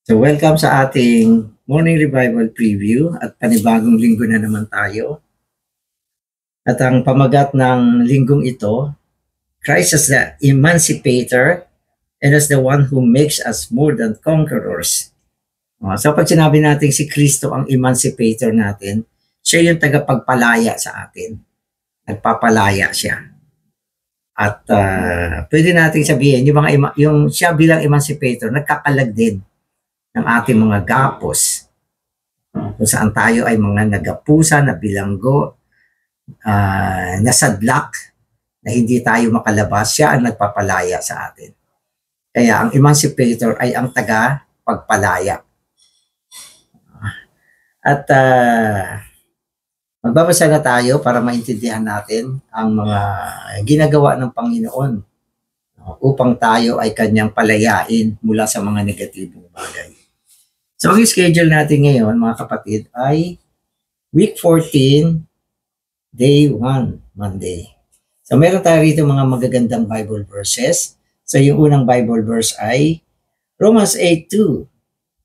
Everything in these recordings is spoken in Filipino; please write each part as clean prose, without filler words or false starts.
So welcome sa ating Morning Revival Preview at panibagong linggo na naman tayo. At ang pamagat ng linggong ito, Christ as the Emancipator and as the one who makes us more than conquerors. So pag sinabi natin si Kristo ang Emancipator natin, siya yung tagapagpalaya sa atin. Nagpapalaya siya. At pwede natin sabihin, yung siya bilang Emancipator, nagkakalag din ng ating mga gapos kung saan tayo ay mga nagapusa, na bilanggo, nasadlak, na hindi tayo makalabas, siya ang nagpapalaya sa atin. Kaya ang Emancipator ay ang taga-pagpalaya. At magbabasa na tayo para maintindihan natin ang mga ginagawa ng Panginoon upang tayo ay kanyang palayain mula sa mga negatibong bagay. So, ang schedule natin ngayon, mga kapatid, ay week 14, day 1, Monday. So, meron tayo rito mga magagandang Bible verses. So, yung unang Bible verse ay Romans 8:2.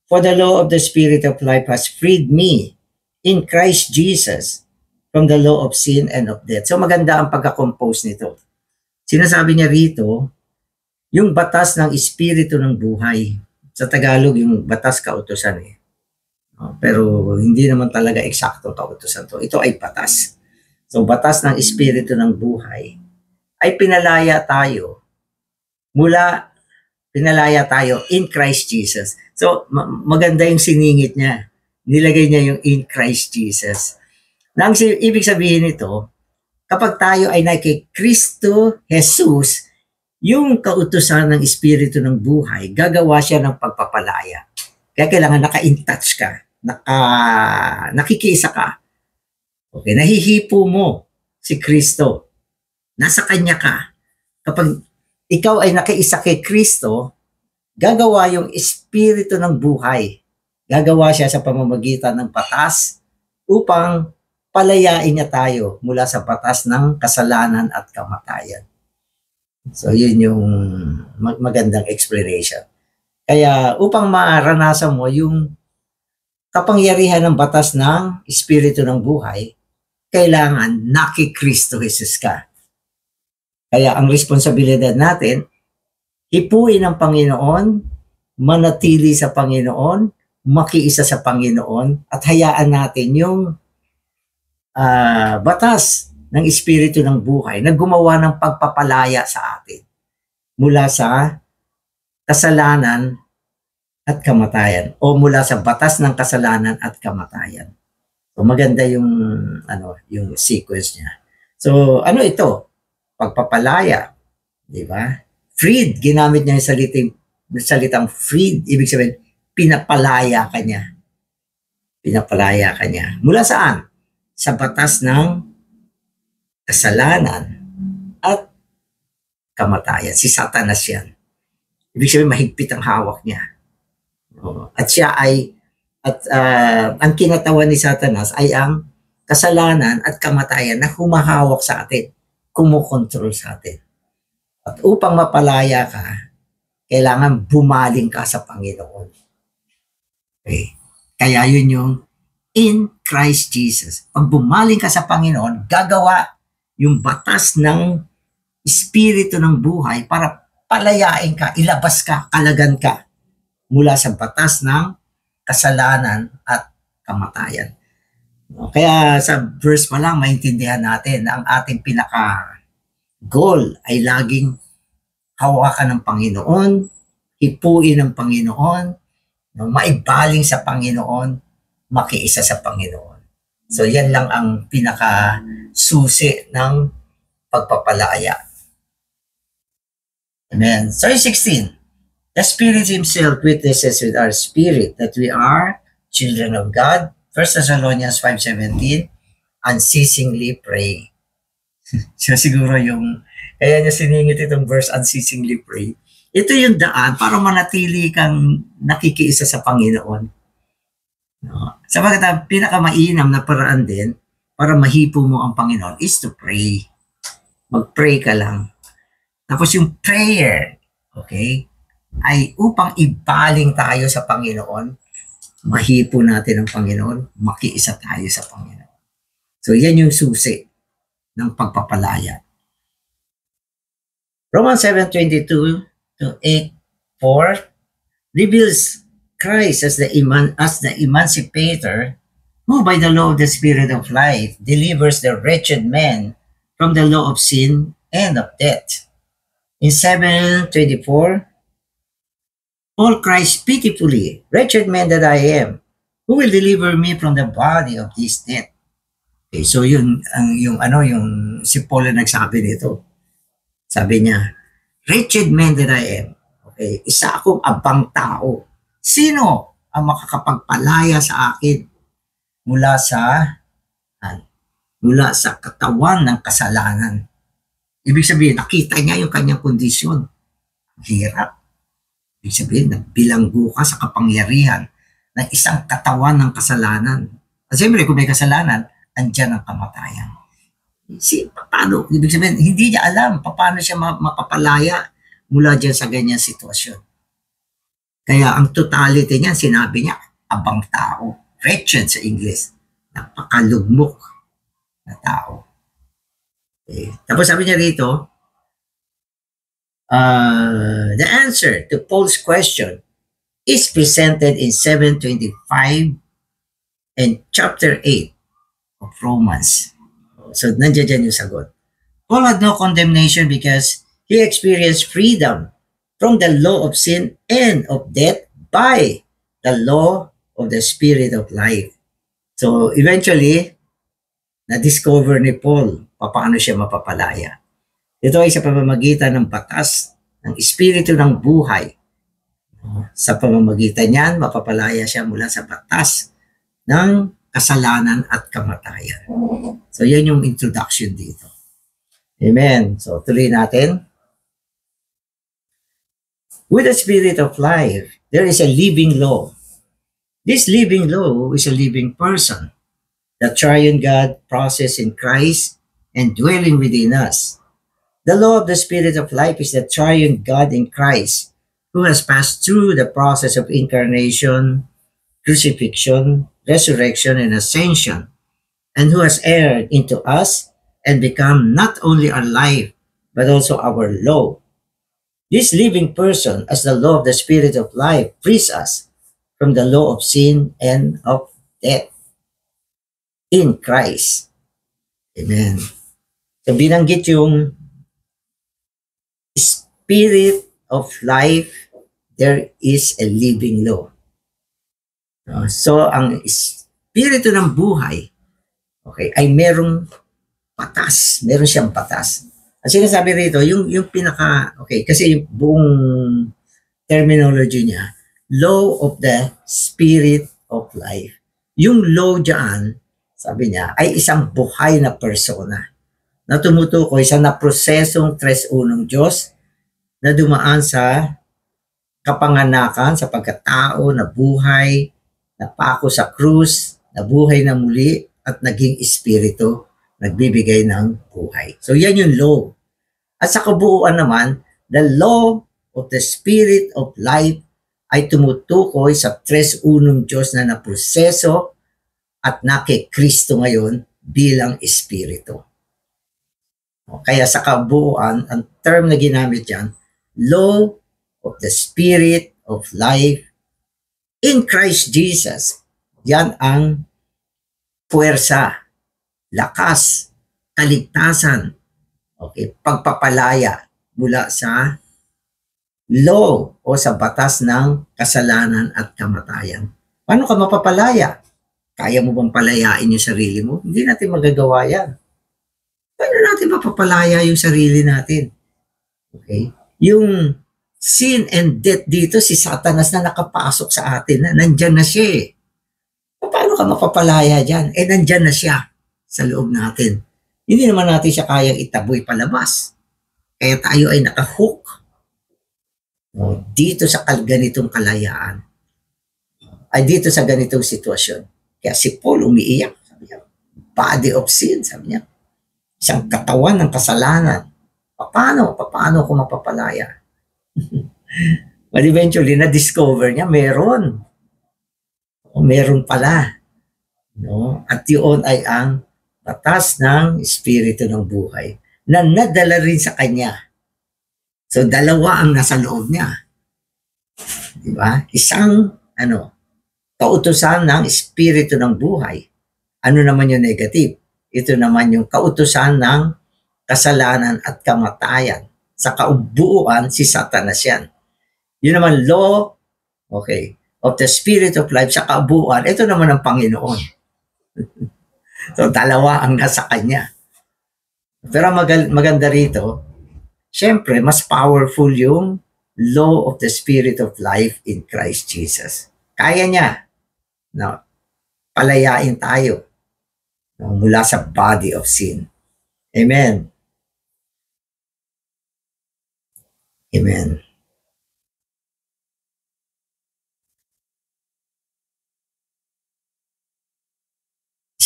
For the law of the Spirit of life has freed me in Christ Jesus from the law of sin and of death. So, maganda ang pagka-compose nito. Sinasabi niya rito, yung batas ng Espiritu ng buhay. Sa Tagalog, yung batas kautusan eh. Pero hindi naman talaga eksaktong kautusan to. Ito ay batas. So, batas ng Espiritu ng buhay ay pinalaya tayo in Christ Jesus. So, maganda yung siningit niya. Nilagay niya yung in Christ Jesus. Nang ibig sabihin nito, kapag tayo ay kay Kristo Jesus, yung kautusan ng Espiritu ng buhay, gagawa siya ng pagpapalaya. Kaya kailangan naka-in-touch ka, nakikiisa ka. Okay, nahihipo mo si Kristo. Nasa Kanya ka. Kapag ikaw ay nakiisa kay Kristo, gagawa yung Espiritu ng buhay. Gagawa siya sa pamamagitan ng batas upang palayain niya tayo mula sa batas ng kasalanan at kamatayan. So, yun yung magandang explanation. Kaya, upang maranasan mo yung kapangyarihan ng batas ng Espiritu ng buhay, kailangan naki-Kristo Jesus ka. Kaya, ang responsibilidad natin, hipuin ang Panginoon, manatili sa Panginoon, makiisa sa Panginoon, at hayaan natin yung batas ng Espiritu ng buhay na gumawa ng pagpapalaya sa atin mula sa kasalanan at kamatayan o mula sa batas ng kasalanan at kamatayan. So maganda yung yung sequence niya. So ano ito? Pagpapalaya, di ba? Freed, ginamit niya yung salitang freed, ibig sabihin pinapalaya ka niya. Pinapalaya ka niya. Mula saan? Sa batas ng kasalanan at kamatayan. Si Satanas yan. Ibig sabihin, mahigpit ang hawak niya. At siya ay, ang kinatawan ni Satanas ay ang kasalanan at kamatayan na humahawak sa atin, kumukontrol sa atin. At upang mapalaya ka, kailangan bumaling ka sa Panginoon. Okay. Kaya yun yung in Christ Jesus. Pag bumaling ka sa Panginoon, gagawa yung batas ng Espiritu ng buhay para palayain ka, ilabas ka, kalagan ka mula sa batas ng kasalanan at kamatayan. Kaya sa verse pa lang, maintindihan natin na ang ating pinaka-goal ay laging hawakan ng Panginoon, hipuin ng Panginoon, maibaling sa Panginoon, makiisa sa Panginoon. So yan lang ang pinaka-susi ng pagpapalaya. Amen. So 16. The Spirit Himself witnesses with our spirit that we are children of God. 1 Thessalonians 5:17. Unceasingly pray. So siguro kaya niya siningit itong verse, unceasingly pray. Ito yung daan para manatili kang nakikiisa sa Panginoon. No. Sabagat ang pinakamainam na paraan din para mahipo mo ang Panginoon is to pray. Mag-pray ka lang. Tapos yung prayer, okay? ay upang ibaling tayo sa Panginoon, mahipo natin ang Panginoon, makiisa tayo sa Panginoon. So yan yung susi ng pagpapalaya. Romans 7:22 to 8:4 reveals Christ as the emancipator who by the law of the Spirit of life delivers the wretched man from the law of sin and of death. In 7:24, Paul cries pitifully, "Wretched man that I am, who will deliver me from the body of this death?" Okay, so yung si Paul na nagsabi nito. Sabi niya, "Wretched man that I am." Okay, isa akong abang tao. Sino ang makakapagpalaya sa akin mula sa katawan ng kasalanan? Ibig sabihin, nakita niya yung kanyang kondisyon. Hirap. Ibig sabihin, bilanggo ka sa kapangyarihan ng isang katawan ng kasalanan. At siyempre, kung may kasalanan, andyan ang kamatayan. Paano? Ibig sabihin, hindi niya alam paano siya mapapalaya mula dyan sa ganyang sitwasyon. Kaya ang totality niya, sinabi niya, abang tao. Wretched sa English. Napakalugmok na tao. Okay. Tapos sabi niya rito, the answer to Paul's question is presented in 7:25 and chapter 8 of Romans. So, nandiyan yung sagot. Paul had no condemnation because he experienced freedom from the law of sin and of death by the law of the Spirit of life. So, eventually, na-discover ni Paul paano siya mapapalaya. Ito ay sa pamamagitan ng batas ng Espiritu ng buhay. Sa pamamagitan niyan, mapapalaya siya mula sa batas ng kasalanan at kamatayan. So, yan yung introduction dito. Amen. So, tuloy natin. With the Spirit of life, there is a living law. This living law is a living person. The triune God process in Christ and dwelling within us. The law of the Spirit of life is the triune God in Christ who has passed through the process of incarnation, crucifixion, resurrection, and ascension, and who has entered into us and become not only our life, but also our law. This living person, as the law of the Spirit of life, frees us from the law of sin and of death in Christ. Amen. So binanggit yung Spirit of life, there is a living law. So ang Espiritu ng buhay, okay, ay merong patas, meron siyang patas. Ang sinasabi rito, yung pinaka, okay, kasi yung buong terminology niya, law of the Spirit of life. Yung law dyan, sabi niya, ay isang buhay na persona na tumutukoy sa naprosesong tres unong Diyos na dumaan sa kapanganakan, sa pagkatao, na buhay, napako sa krus, nabuhay na muli, at naging espiritu, nagbibigay ng buhay. So yan yung law. At sa kabuuan naman, the law of the Spirit of life ay tumutukoy sa tres unong Diyos na naproseso at nakikristo ngayon bilang espiritu. Kaya sa kabuuan, ang term na ginamit dyan, law of the Spirit of life in Christ Jesus. Yan ang puwersa, lakas, kaligtasan, okay, pagpapalaya mula sa law o sa batas ng kasalanan at kamatayan. Paano ka mapapalaya? Kaya mo bang palayain yung sarili mo? Hindi natin magagawa yan. Paano natin mapapalaya yung sarili natin? Okay? Yung sin and death dito, si Satanas na nakapasok sa atin, na nandyan na siya eh. Paano ka mapapalaya dyan? Eh, nandyan na siya sa loob natin. Hindi naman natin siya kayang itaboy palabas. Kaya tayo ay nakahook dito sa ganitong kalayaan. Ay dito sa ganitong sitwasyon. Kaya si Paul umiiyak. Sabi niya, body of sin, sabi niya. Isang katawan ng kasalanan. Paano ko mapapalaya? But eventually, na-discover niya, meron. O meron pala. No? At yun ay ang batas ng Espiritu ng buhay na nadala rin sa kanya. So, dalawa ang nasa loob niya. Di ba? Isang, kautusan ng Espiritu ng buhay. Ano naman yung negative? Ito naman yung kautusan ng kasalanan at kamatayan. Sa kaubuuan, si Satanas yan. Yun naman, law, of the Spirit of life sa kaubuuan, ito naman ang Panginoon. So, dalawa ang nasa kanya. Pero maganda rito, syempre, mas powerful yung law of the Spirit of life in Christ Jesus. Kaya niya na palayain tayo mula sa body of sin. Amen. Amen.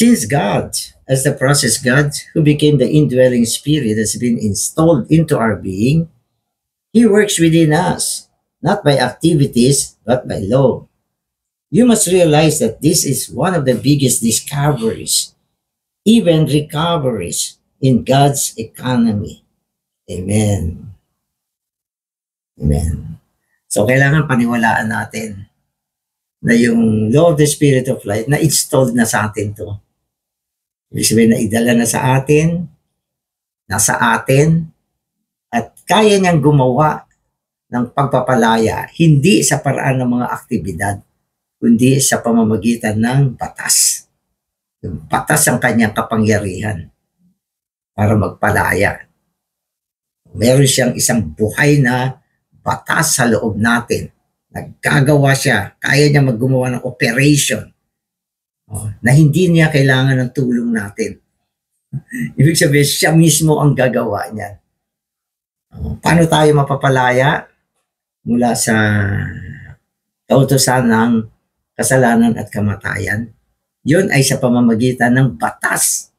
Since God, as the process God, who became the indwelling spirit, has been installed into our being, He works within us, not by activities, but by law. You must realize that this is one of the biggest discoveries, even recoveries, in God's economy. Amen. Amen. So, kailangan paniwalaan natin na yung law of the Spirit of life, na-installed na sa atin to. Ibig sabihin na idala na sa atin, nasa atin, at kaya niyang gumawa ng pagpapalaya, hindi sa paraan ng mga aktibidad, kundi sa pamamagitan ng batas. Yung batas ang kanyang kapangyarihan para magpalaya. Meron siyang isang buhay na batas sa loob natin. Naggagawa siya, kaya niya maggumawa ng operation na hindi niya kailangan ng tulong natin. Ibig sabihin, siya mismo ang gagawa niya. Paano tayo mapapalaya mula sa kautusan ng kasalanan at kamatayan? Yun ay sa pamamagitan ng batas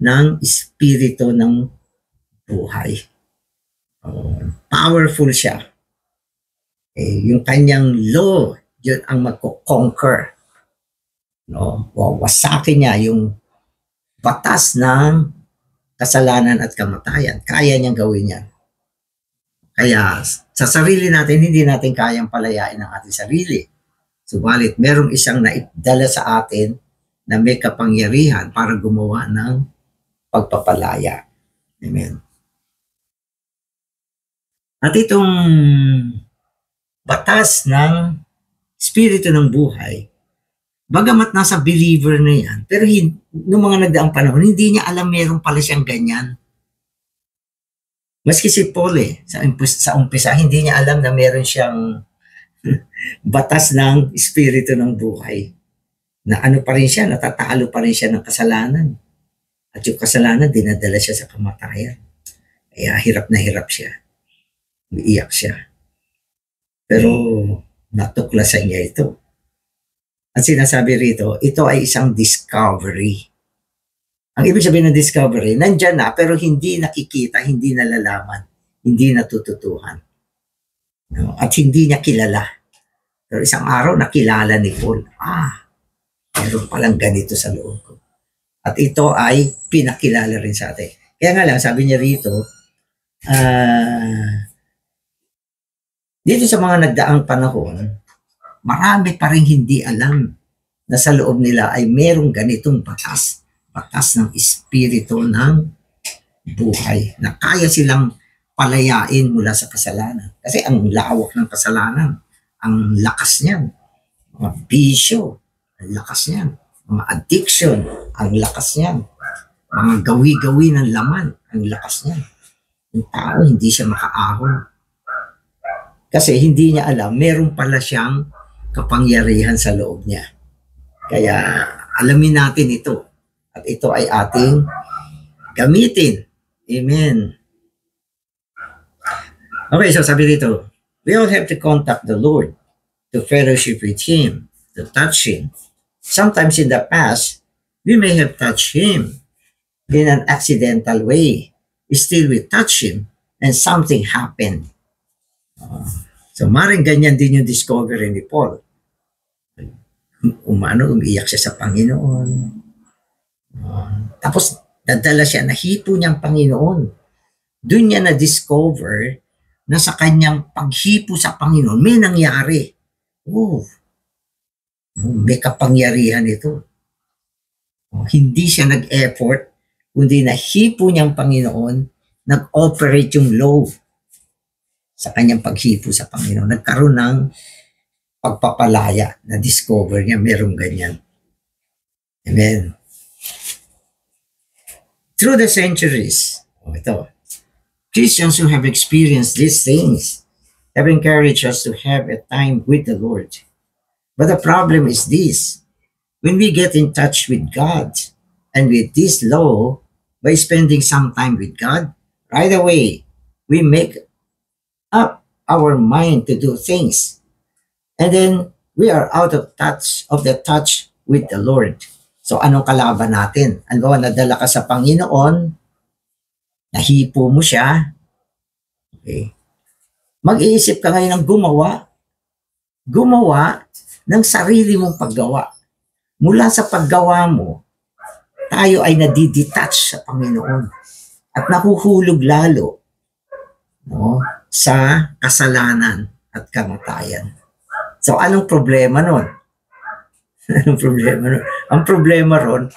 ng Espiritu ng buhay. Powerful siya. Yung kanyang law, yun ang magko-conquer. Wawasakin niya yung batas ng kasalanan at kamatayan. Kaya niyang gawin yan. Kaya sa sarili natin, hindi natin kayang palayain ang ating sarili. Subalit, merong isang naidala sa atin na may kapangyarihan para gumawa ng pagpapalaya. Amen. At itong batas ng Espiritu ng buhay, bagamat nasa believer na yan, pero noong mga nagdaang panahon, hindi niya alam meron pala siyang ganyan. Maski si Paul sa umpisa, hindi niya alam na meron siyang batas ng Espiritu ng buhay. Na ano pa rin siya, natatalo pa rin siya ng kasalanan. At yung kasalanan, dinadala siya sa kamatayan. Kaya hirap na hirap siya. Umiiyak siya. Pero natuklasan niya ito. At sinasabi rito, ito ay isang discovery. Ang ibig sabihin ng discovery, nandyan na pero hindi nakikita, hindi nalalaman, hindi natututuhan. At hindi niya kilala. Pero isang araw nakilala ni Paul, meron palang ganito sa loob ko. At ito ay pinakilala rin sa atin. Kaya nga lang, sabi niya rito, dito sa mga nagdaang panahon, marami pa rin hindi alam na sa loob nila ay merong ganitong batas ng Espiritu ng buhay na kaya silang palayain mula sa kasalanan. Kasi ang lawak ng kasalanan, ang lakas niyan, mga bisyo, ang lakas niyan, mga addiction, ang lakas niyan, mga gawi-gawi ng laman, ang lakas niyan. Yung tao hindi siya makaahon. Kasi hindi niya alam, meron pala siyang kapangyarihan sa loob niya. Kaya alamin natin ito. At ito ay ating gamitin. Amen. Okay, so sabi dito, we all have to contact the Lord, to fellowship with Him, to touch Him. Sometimes in the past, we may have touched Him in an accidental way. Still we touch Him and something happened. So maring ganyan din yung discovery ni Paul. Umiiyak siya sa Panginoon. Tapos dadala siya, nahipo niyang Panginoon. Doon niya na-discover na sa kanyang paghipo sa Panginoon, may nangyari. May kapangyarihan ito. Hindi siya nag-effort, kundi nahipo niyang Panginoon, nag-operate yung law sa kanyang paghipo sa Panginoon. Nagkaroon ng pagpapalaya na discover niya merong ganyan. Amen. Through the centuries, ito, Christians who have experienced these things have encouraged us to have a time with the Lord. But the problem is this: when we get in touch with God and with this law by spending some time with God, right away we make up our mind to do things. And then we are out of the touch with the Lord. So anong kalaban natin? Ano, nadala ka sa Panginoon, nahipo mo siya, okay. Mag-iisip ka ngayon ng gumawa ng sarili mong paggawa. Mula sa paggawa mo, tayo ay nadidetach sa Panginoon at nahuhulog lalo, no, sa kasalanan at kamatayan. So, anong problema nun? Anong problema nun? Ang problema ron,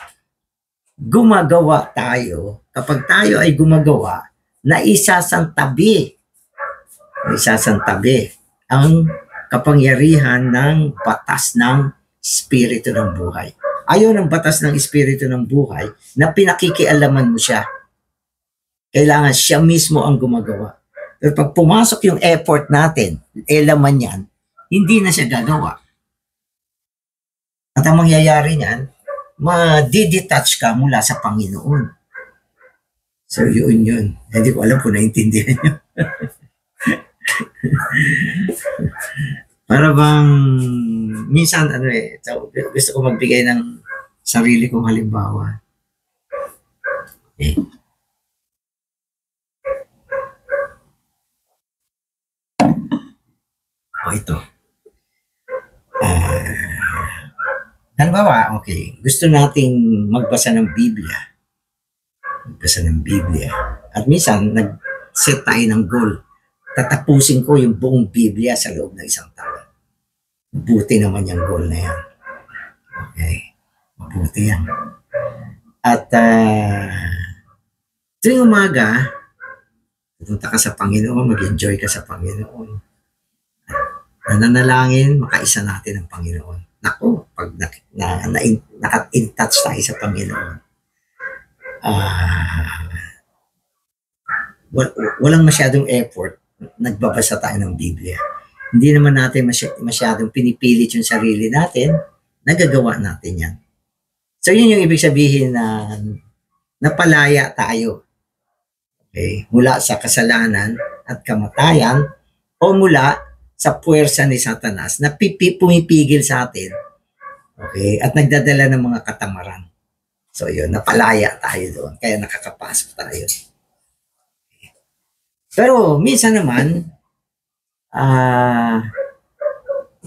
gumagawa tayo. Kapag tayo ay gumagawa, naisasantabi ang kapangyarihan ng batas ng Espiritu ng buhay. Ayaw ng batas ng Espiritu ng buhay na pinakikialaman mo siya. Kailangan siya mismo ang gumagawa. Pero pag pumasok yung effort natin, elaman yan, hindi na siya gagawa. At ang mangyayari niyan, ma-detach ka mula sa Panginoon. So yun. Hindi ko alam kung naintindihan nyo. Para bang, minsan, gusto ko magbigay ng sarili kong halimbawa. Okay. Ito. Halimbawa, okay, gusto nating magbasa ng Biblia. At minsan, nag-set tayo ng goal. Tatapusin ko yung buong Biblia sa loob ng isang taon. Mabuti naman yung goal na yan. Okay. Mabuti yan. At tuwing umaga, pupunta ka sa Panginoon, mag-enjoy ka sa Panginoon. Nananalangin, makaisa natin ang Panginoon. Naku, pag naka-in-touch tayo sa Panginoon, walang masyadong effort, nagbabasa tayo ng Biblia. Hindi naman natin masyadong pinipilit yung sarili natin, nagagawa natin yan. So yun yung ibig sabihin na napalaya tayo. Okay? Mula sa kasalanan at kamatayan o mula sa puwersa ni Satanas na pumipigil sa atin, okay, at nagdadala ng mga katamaran. So yun, napalaya tayo doon, kaya nakakapasok tayo. Okay. Pero minsan naman,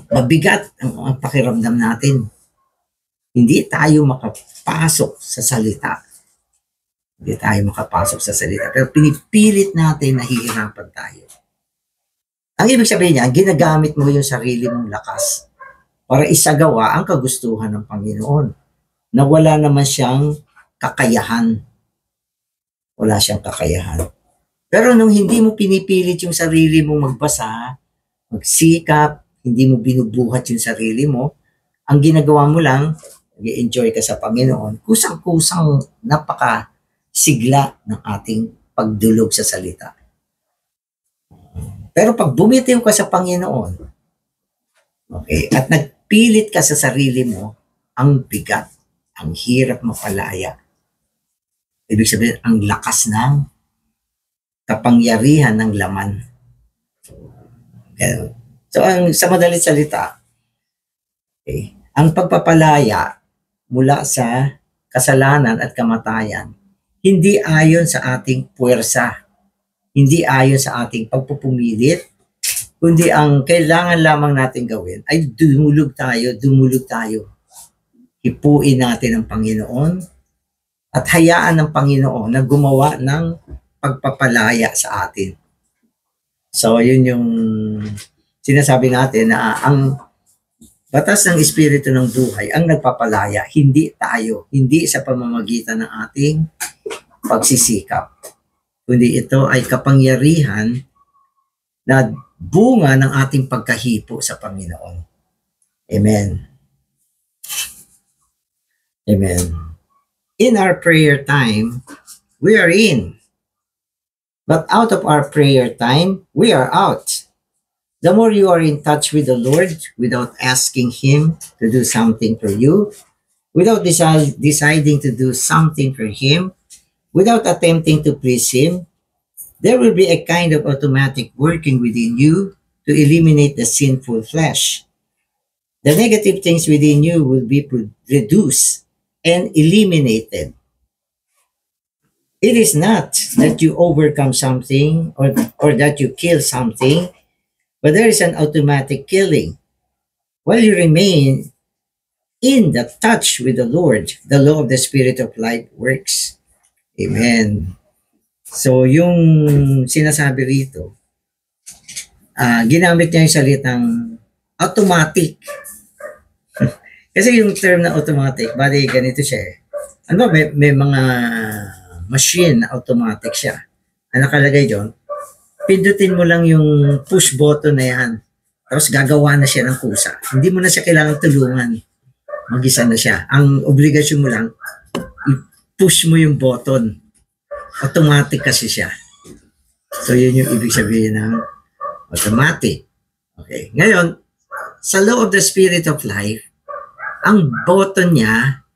mabigat ang pakiramdam natin. Hindi tayo makapasok sa salita. Pero pinipilit natin, nahihirapan tayo. Ang ibig sabihin niya, ginagamit mo yung sarili mong lakas para isagawa ang kagustuhan ng Panginoon na wala naman siyang kakayahan. Wala siyang kakayahan. Pero nung hindi mo pinipilit yung sarili mong magbasa, magsikap, hindi mo binubuhat yung sarili mo, ang ginagawa mo lang, nag-enjoy ka sa Panginoon, kusang-kusang napakasigla ng ating pagdulog sa salita. Pero pag bumitiw ka sa Panginoon, okay, at nagpilit ka sa sarili mo, ang bigat, ang hirap mapalaya. Ibig sabihin, ang lakas ng kapangyarihan ng laman. Okay. So, sa madalit salita, okay, ang pagpapalaya mula sa kasalanan at kamatayan, hindi ayon sa ating puwersa. Hindi ayon sa ating pagpupumilit, Kundi ang kailangan lamang natin gawin ay dumulog tayo. Hipuin natin ang Panginoon at hayaan ng Panginoon na gumawa ng pagpapalaya sa atin. So, yun yung sinasabi natin na ang batas ng Espiritu ng buhay ang nagpapalaya, hindi tayo, hindi sa pamamagitan ng ating pagsisikap. Kundi ito ay kapangyarihan na bunga ng ating pagkahipo sa Panginoon. Amen. Amen. In our prayer time, we are in. But out of our prayer time, we are out. The more you are in touch with the Lord without asking Him to do something for you, without deciding to do something for Him, without attempting to please Him, there will be a kind of automatic working within you to eliminate the sinful flesh. The negative things within you will be reduced and eliminated. It is not that you overcome something or that you kill something, but there is an automatic killing. While you remain in the touch with the Lord, the law of the Spirit of life works. Amen. So, yung sinasabi rito, ginamit niya yung salitang automatic. Kasi yung term na automatic, bali ganito siya eh. Ano ba, may mga machine na automatic siya. Ang nakalagay doon, pindutin mo lang yung push button na yan. Tapos gagawa na siya ng kusa. Hindi mo na siya kailangan tulungan. Mag-isa na siya. Ang obligasyon mo lang, i-push mo yung button. Automatic kasi siya. So, yun yung ibig sabihin ng automatic. Okay. Ngayon, sa law of the Spirit of life, ang button niya,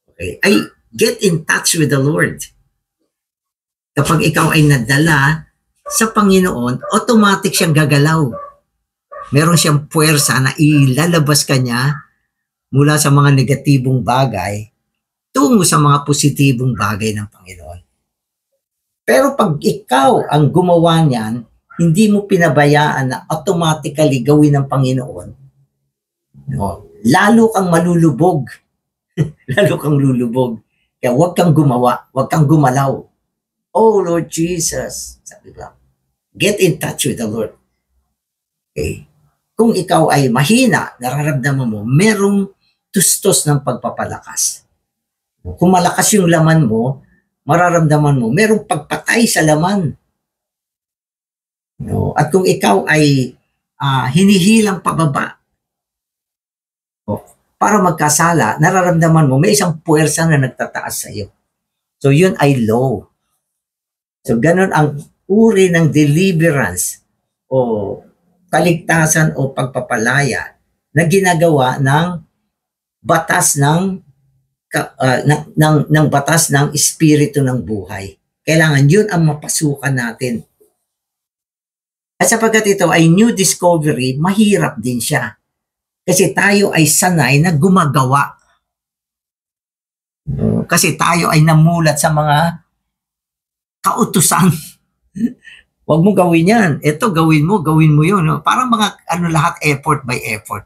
okay, ay get in touch with the Lord. Kapag ikaw ay nadala sa Panginoon, automatic siyang gagalaw. Meron siyang puwersa na ilalabas ka niya mula sa mga negatibong bagay tungo sa mga positibong bagay ng Panginoon. Pero pag ikaw ang gumawa niyan, hindi mo pinabayaan na automatically gawin ng Panginoon, no, lalo kang malulubog. Lalo kang lulubog. Kaya huwag kang gumawa, huwag kang gumalaw. Oh Lord Jesus, sabi ba? Get in touch with the Lord. Okay. Kung ikaw ay mahina, nararamdaman mo, merong tustos ng pagpapalakas. Kung malakas yung laman mo, mararamdaman mo, merong pagpatay sa laman. No? At kung ikaw ay hinihilang pababa, para magkasala, nararamdaman mo, may isang puwersa na nagtataas sa iyo. So yun ay low. So ganun ang uri ng deliverance o kaligtasan o pagpapalaya na ginagawa ng batas ng batas ng espiritu ng buhay. Kailangan yun ang mapasukan natin. At sapagkat ito ay new discovery, mahirap din siya. Kasi tayo ay sanay na gumagawa. Kasi tayo ay namulat sa mga kautusan. Huwag mo gawin yan. Ito, gawin mo yun. No? Parang mga lahat effort by effort.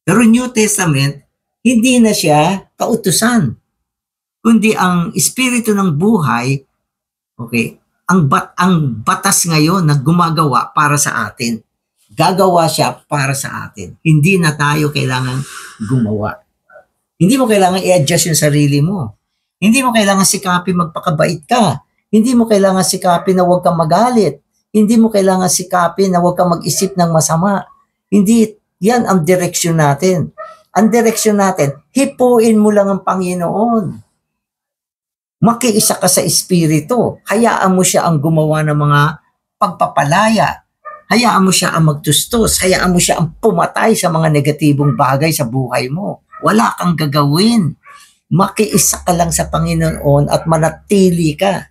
Pero New Testament, hindi na siya kautusan. Kundi ang espiritu ng buhay, okay, ang batas ngayon na gumagawa para sa atin. Gagawa siya para sa atin. Hindi na tayo kailangan gumawa. Hindi mo kailangan i-adjust yung sarili mo. Hindi mo kailangan sikapin magpakabait ka. Hindi mo kailangan sikapin na huwag kang magalit. Hindi mo kailangan sikapin na huwag kang mag-isip ng masama. Hindi, yan ang direksyon natin. Ang direksyon natin, hipuin mo lang ang Panginoon. Makiisa ka sa Espiritu. Hayaan mo siya ang gumawa ng mga pagpapalaya. Hayaan mo siya ang magtustos. Hayaan mo siya ang pumatay sa mga negatibong bagay sa buhay mo. Wala kang gagawin. Makiisa ka lang sa Panginoon at manatili ka.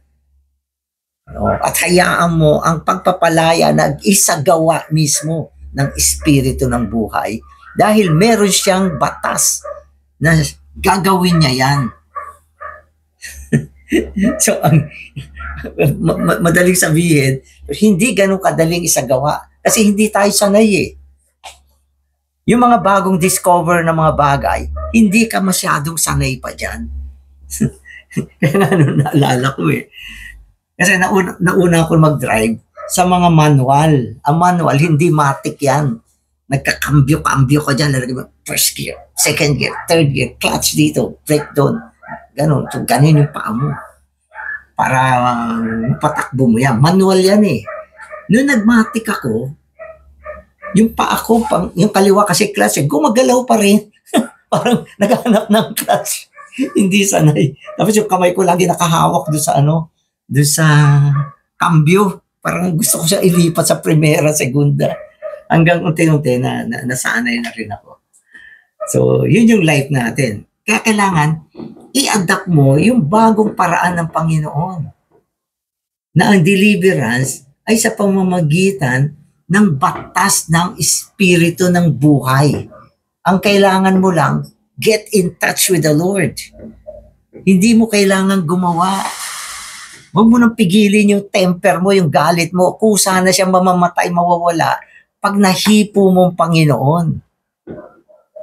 At hayaan mo ang pagpapalaya na isagawa mismo ng Espiritu ng buhay. Dahil meron siyang batas na gagawin niya yan. So, Madaling sabihin, hindi ganun kadaling isagawa. Kasi hindi tayo sanay eh. Yung mga bagong discover na mga bagay, hindi ka masyadong sanay pa dyan. Kaya nga naalala ko eh. Kasi nauna ako mag-drive sa mga manual. Ang manual, hindi matic yan. Nagkakambyo-kambyo ka dyan. First gear, second gear, third gear, clutch dito, brake doon. Ganon. So, ganon yung paa mo. Para patakbo mo yan. Manual yan eh. Noong nagmatic ako, yung paa ko, yung kaliwa kasi clutch, gumagalaw pa rin. Parang naghahanap ng clutch. Hindi sanay. Tapos yung kamay ko lagi nakahawak doon sa doon sa cambio. Parang gusto ko siya ilipat sa primera, segunda. Hanggang unti-unti na nasanay na rin ako. So, yun yung life natin. Kaya kailangan i-adapt mo yung bagong paraan ng Panginoon. Na ang deliverance ay sa pamamagitan ng batas ng espiritu ng buhay. Ang kailangan mo lang, get in touch with the Lord. Hindi mo kailangan gumawa. Huwag mo nang pigilin yung temper mo, yung galit mo. Kusa na siya mamamatay, mawawala pag nahipo mong Panginoon.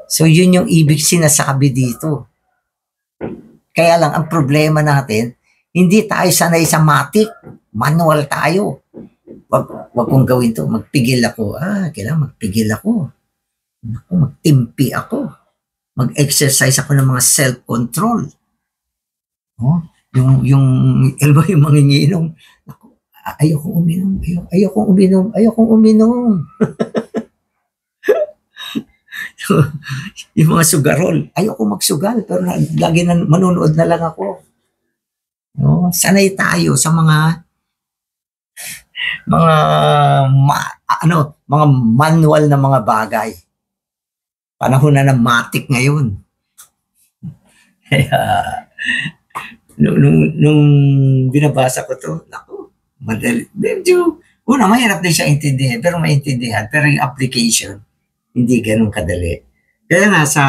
So yun yung ibig sinasabi dito. Kaya lang ang problema natin, hindi tayo sanay sa matic, manual tayo. Wag kong gawin to, magpigil ako. Kailangan magpigil ako. Magtimpi ako. Mag-exercise ako ng mga self-control. Oh, yung manginginom. Ayokong uminom. Yung mga sugarol, ayoko magsugal, pero lagi na manunood na lang ako. No? Sanay tayo sa mga manual na mga bagay. Panahon na ng matic ngayon. Kaya, nung binabasa ko to, naku, madali. Medyo, mahirap din siya intindihan, pero maintindihan. Pero yung application, hindi ganun kadali. Kaya nga sa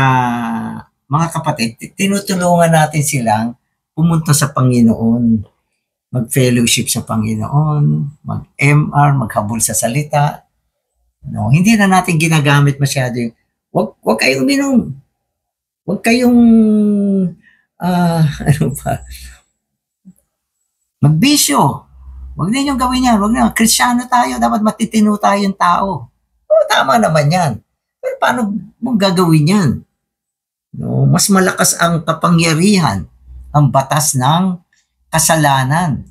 mga kapatid, tinutulungan natin silang pumunta sa Panginoon, mag-fellowship sa Panginoon, mag-MR, maghabol sa salita. No, hindi na natin ginagamit masyado yung, wag kayong uminom. Wag kayong, magbisyo. Wag ninyong gawin yan. Wag na, Kristiyano tayo, dapat matitino tayong tao. Tama naman yan. Pero paano mong gagawin yan? No, mas malakas ang kapangyarihan, ang batas ng kasalanan.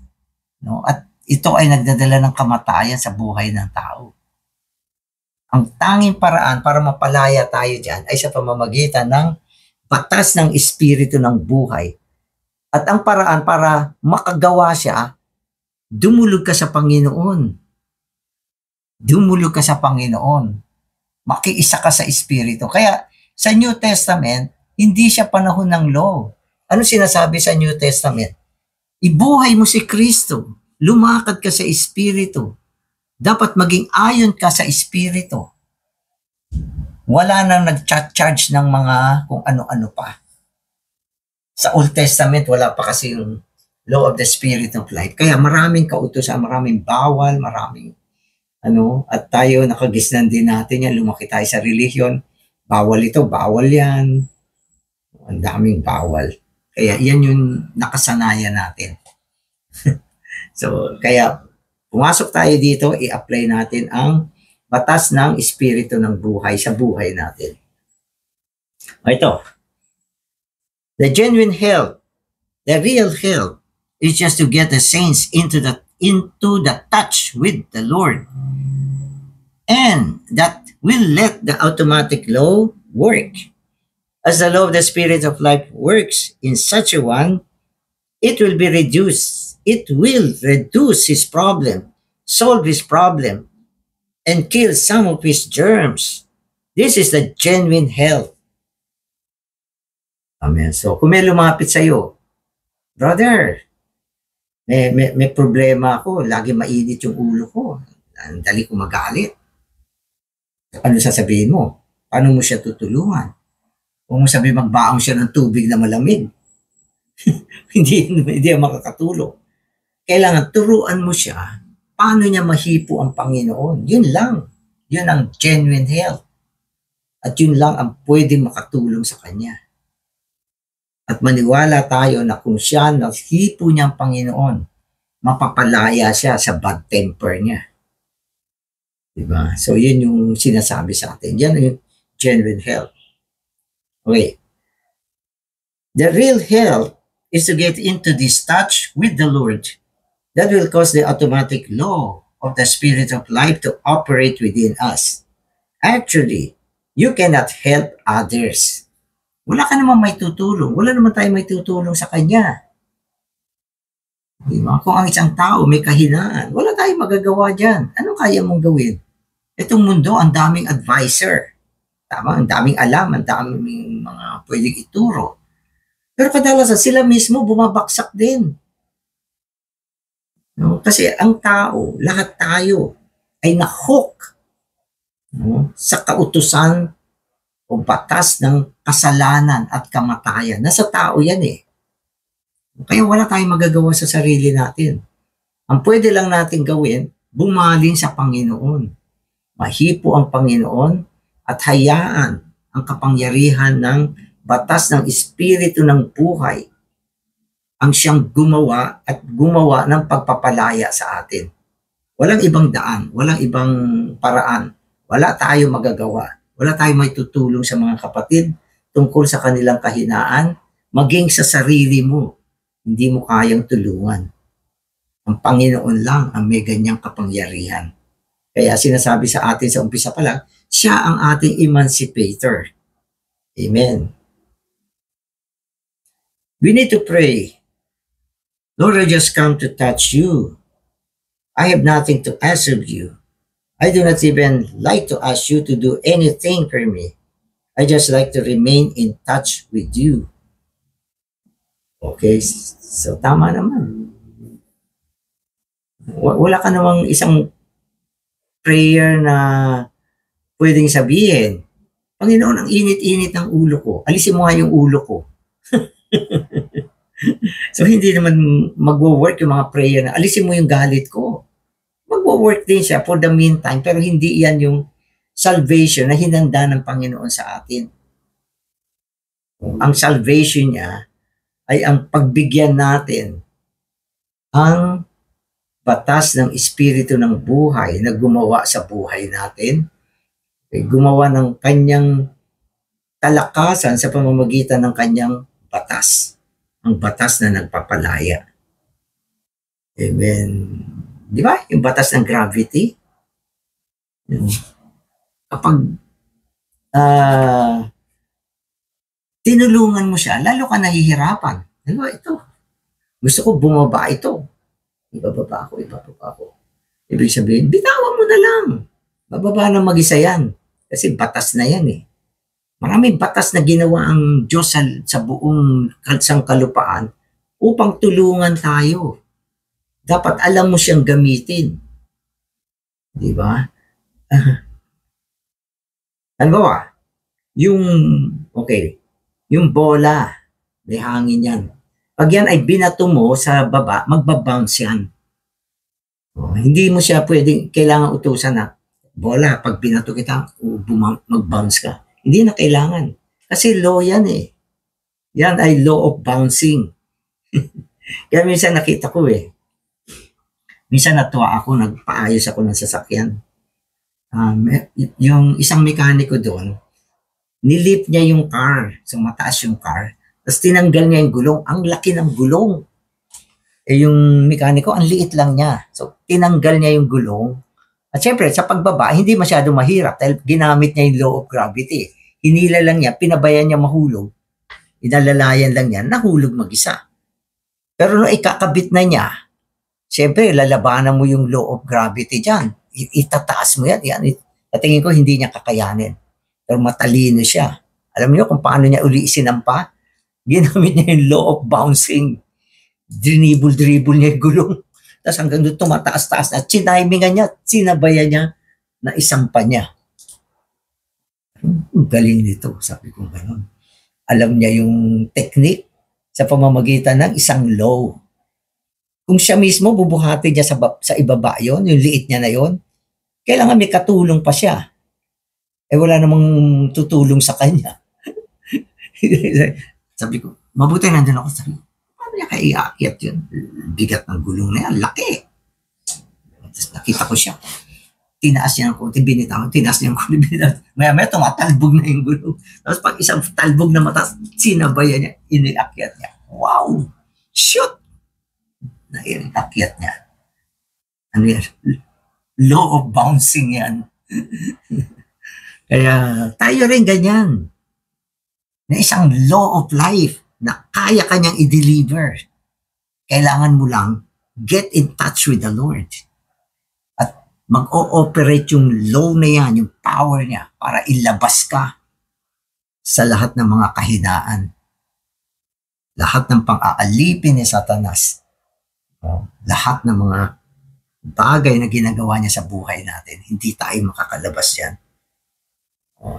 No? At ito ay nagdadala ng kamatayan sa buhay ng tao. Ang tanging paraan para mapalaya tayo dyan ay sa pamamagitan ng batas ng espiritu ng buhay. At ang paraan para makagawa siya, dumulog ka sa Panginoon. Dumulog ka sa Panginoon. Makiisa ka sa espiritu. Kaya sa New Testament, hindi siya panahon ng law. Ano sinasabi sa New Testament? Ibuhay mo si Kristo. Lumakad ka sa espiritu. Dapat maging ayon ka sa espiritu. Wala nang nag-charge ng mga kung ano-ano pa. Sa Old Testament, wala pa kasi yung law of the spirit of life. Kaya maraming kautusan, maraming bawal, maraming at tayo nakagisnan din natin yan. Lumaki tayo sa religion. Bawal ito, bawal yan. Ang daming bawal. Kaya yan yung nakasanayan natin. So, kaya pumasok tayo dito, i-apply natin ang batas ng espiritu ng buhay sa buhay natin. Ito. The genuine health, the real health, is just to get the saints into the touch with the Lord. And that will let the automatic law work. As the law of the spirit of life works in such a one, it will be reduced. It will reduce his problem, solve his problem, and kill some of his germs. This is the genuine health. Amen. So, kung may lumapit sa iyo, brother, may problema ako, lagi mainit yung ulo ko, ang dali ko magalit. Ano sasabihin mo? Paano mo siya tutulungan? Kung mo sabihin magbaong siya ng tubig na malamig, hindi makakatulong. kailangan turuan mo siya paano niya mahipo ang Panginoon. Yun lang. Yun ang genuine health. At yun lang ang pwede makatulong sa kanya. At maniwala tayo na kung siya nahipo niya ang Panginoon, mapapalaya siya sa bad temper niya. Diba? So yun yung sinasabi sa atin. Yan yung genuine health. Okay. The real health is to get into this touch with the Lord. That will cause the automatic law of the Spirit of life to operate within us. Actually, you cannot help others. Wala ka naman may tutulong. Wala naman tayo may tutulong sa Kanya. Diba? Kung ang isang tao may kahinaan, wala tayong magagawa dyan. Anong kaya mong gawin? Itong mundo, ang daming advisor. Tama, ang daming alam, ang daming mga pwedeng ituro. Pero kadalasan sila mismo bumabaksak din. No? Kasi ang tao, lahat tayo ay nahook, no, sa kautusan o batas ng kasalanan at kamatayan. Nasa tao yan eh. Kaya wala tayong magagawa sa sarili natin. Ang pwede lang natin gawin, bumaling sa Panginoon. Mahipo ang Panginoon at hayaan ang kapangyarihan ng batas ng Espiritu ng buhay ang siyang gumawa at gumawa ng pagpapalaya sa atin. Walang ibang daan, walang ibang paraan. Wala tayo magagawa. Wala tayong may tutulong sa mga kapatid tungkol sa kanilang kahinaan, maging sa sarili mo. Hindi mo kayang tulungan. Ang Panginoon lang ang may ganyang kapangyarihan. Kaya sinasabi sa atin sa umpisa pa lang, siya ang ating emancipator. Amen. We need to pray. Lord, I just come to touch you. I have nothing to ask of you. I do not even like to ask you to do anything for me. I just like to remain in touch with you. Okay, so tama naman. Wala ka namang isang prayer na pwedeng sabihin, Panginoon, ang init-init ng ulo ko. Alisin mo nga yung ulo ko. So hindi naman magwo-work yung mga prayer na alisin mo yung galit ko. Magwo-work din siya for the meantime, pero hindi yan yung salvation na hinanda ng Panginoon sa atin. Ang salvation niya ay ang pagbigyan natin ang batas ng Espiritu ng buhay na gumawa sa buhay natin, gumawa ng kanyang talakasan sa pamamagitan ng kanyang batas. Ang batas na nagpapalaya. Amen. Di ba? Yung batas ng gravity. Kapag tinulungan mo siya, lalo ka nahihirapan. Diba? Ito. Gusto ko bumaba ito. Ibababa ako. Ibig sabihin, bitawan mo na lang. Bababa na mag-isa yan. Kasi batas na yan eh. Maraming batas na ginawa ang Diyos sa buong sangkalupaan upang tulungan tayo. Dapat alam mo siyang gamitin. Di ba? Ano ba? Yung bola, may hangin yan. Pag yan ay binato mo sa baba, magbabounce yan. Hindi mo siya pwedeng, kailangan utusan na, bola, pag binato kita, mag-bounce ka. Hindi na kailangan. Kasi law yan eh. Yan ay law of bouncing. Kaya minsan nakita ko eh. Minsan natuwa ako, nagpaayos ako ng sasakyan. Yung isang mekaniko doon, nilip niya yung car. So mataas yung car. Tapos tinanggal niya yung gulong. Ang laki ng gulong. Eh yung mekaniko, ang liit lang niya. So tinanggal niya yung gulong. At syempre, sa pagbaba, hindi masyado mahirap dahil ginamit niya yung law of gravity. Hinila lang niya, pinabayan niya mahulog. Inalalayan lang niya, nahulog mag-isa. Pero nung ikakabit na niya, syempre, lalabanan mo yung law of gravity dyan. Itataas mo yan. At tingin ko, hindi niya kakayanin. Pero matalino siya. Alam niyo kung paano niya uli isinampa? Ginamit niya yung law of bouncing. Dribble niya yung gulong. Tapos hanggang doon tumataas-taas na. Chinimingan niya, sinabayan niya na isampa niya. Ang galing nito, sabi ko gano'n. Alam niya yung technique sa pamamagitan ng isang law. kung siya mismo bubuhati niya sa ibaba yon, yung liit niya na yon, kailangan may katulong pa siya. Eh wala namang tutulong sa kanya. Sabi ko, mabuti nandun ako. Sabi ko, paano niya kaya iakyat yun? Bigat ng gulong na yan, laki. Tapos nakita ko siya. Tinaas niya ng konti, binitang, tinaas niya ng konti, binitang. Maya-maya tumatalbog na yung gulong. Tapos pag isang talbog na mataas, sinabayan niya, iniakyat niya. Wow! Shoot! Na iniakyat niya. Ano yan? Law of bouncing yan. Kaya tayo rin ganyan. Na isang law of life na kaya kanyang i-deliver. Kailangan mo lang get in touch with the Lord. At mag-ooperate yung law na yan, yung power niya, para ilabas ka sa lahat ng mga kahinaan. Lahat ng pang-aalipin ni Satanas. Lahat ng mga bagay na ginagawa niya sa buhay natin, hindi tayo makakalabas yan.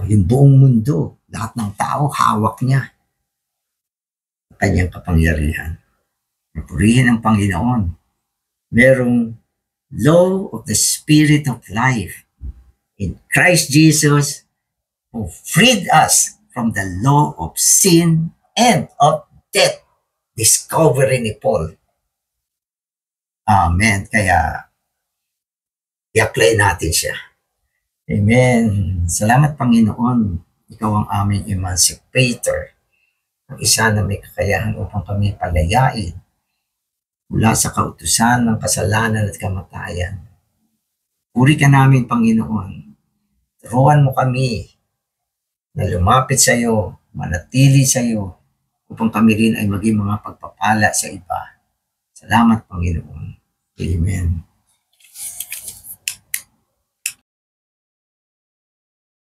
Yung buong mundo, lahat ng tao, hawak niya kanyang kapangyarihan. Purihin ang Panginoon. Merong law of the Spirit of life in Christ Jesus who freed us from the law of sin and of death. Discovery ni Paul. Amen. Kaya i-apply natin siya. Amen. Salamat Panginoon. Ikaw ang aming emancipator. Ang isa na may kakayahan upang kami palayain mula sa kautusan ng kasalanan at kamatayan. Puri ka namin Panginoon. Turuan mo kami na lumapit sa iyo, manatili sa iyo, upang kami rin ay maging mga pagpapala sa iba. Salamat Panginoon. Amen.